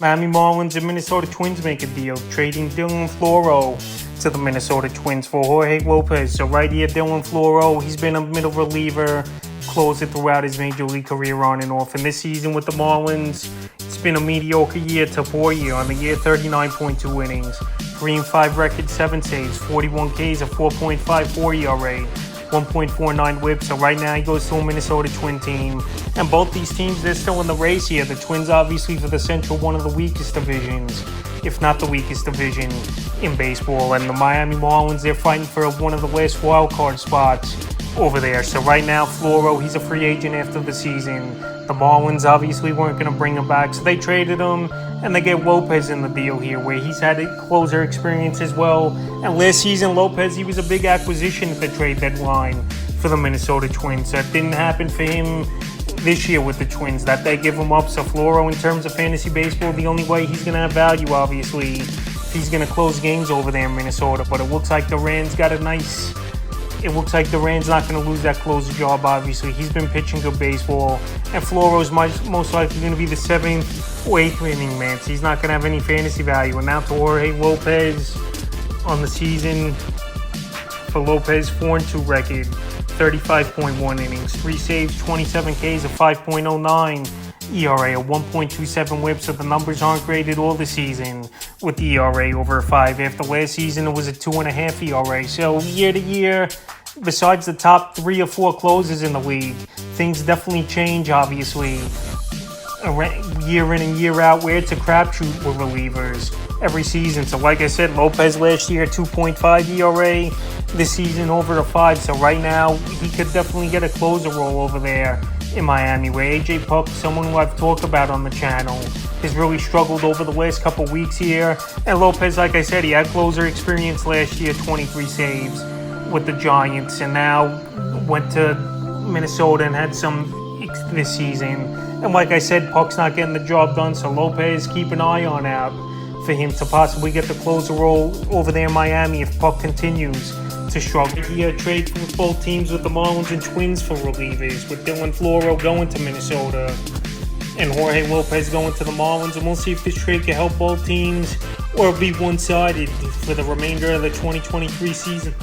Miami Marlins and Minnesota Twins make a deal, trading Dylan Floro to the Minnesota Twins for Jorge Lopez. So right here, Dylan Floro, he's been a middle reliever, closer throughout his major league career on and off. And this season with the Marlins, it's been a mediocre year to poor year. On the year, 39.2 innings, 3-5 record, 7 saves, 41 Ks, a 4.54 ERA. 1.49 whip. So right now he goes to a Minnesota Twin team. And both these teams, they're still in the race here. The Twins obviously for the Central, one of the weakest divisions, if not the weakest division in baseball. And the Miami Marlins, they're fighting for one of the last wild card spots over there. So right now, Floro, he's a free agent after the season. The Marlins obviously weren't going to bring him back, so they traded him, and they get Lopez in the deal here, where he's had a closer experience as well. And last season, Lopez, he was a big acquisition at the trade deadline for the Minnesota Twins. That didn't happen for him this year with the Twins. That they give him up. So Floro, in terms of fantasy baseball, the only way he's going to have value, obviously, if he's going to close games over there in Minnesota. But it looks like the Rams got a nice... It looks like the Rams not going to lose that closer job, obviously. He's been pitching good baseball. And Floro's most likely going to be the 7th or 8th inning man. So he's not going to have any fantasy value. And now to Jorge Lopez on the season. For Lopez, 4-2 record, 35.1 innings, 3 saves, 27 Ks, a 5.09 ERA, a 1.27 whip. So the numbers aren't great at all this season with the ERA over a 5. After last season, it was a 2.5 ERA. So year to year, besides the top 3 or 4 closers in the league, things definitely change, obviously, year in and year out, where it's a crapshoot with relievers every season. So like I said, Lopez last year, 2.5 ERA. This season over a 5. So right now, he could definitely get a closer role over there in Miami, where AJ Puk, someone who I've talked about on the channel, has really struggled over the last couple weeks here. And Lopez, like I said, he had closer experience last year, 23 saves with the Giants, and now went to Minnesota and had some this season. And like I said, Puk's not getting the job done, so Lopez, keep an eye on out for him to possibly get the closer role over there in Miami if Puk continues to struggle. Here, trade from both teams with the Marlins and Twins for relievers, with Dylan Floro going to Minnesota and Jorge Lopez going to the Marlins. And we'll see if this trade can help both teams or be one-sided for the remainder of the 2023 season.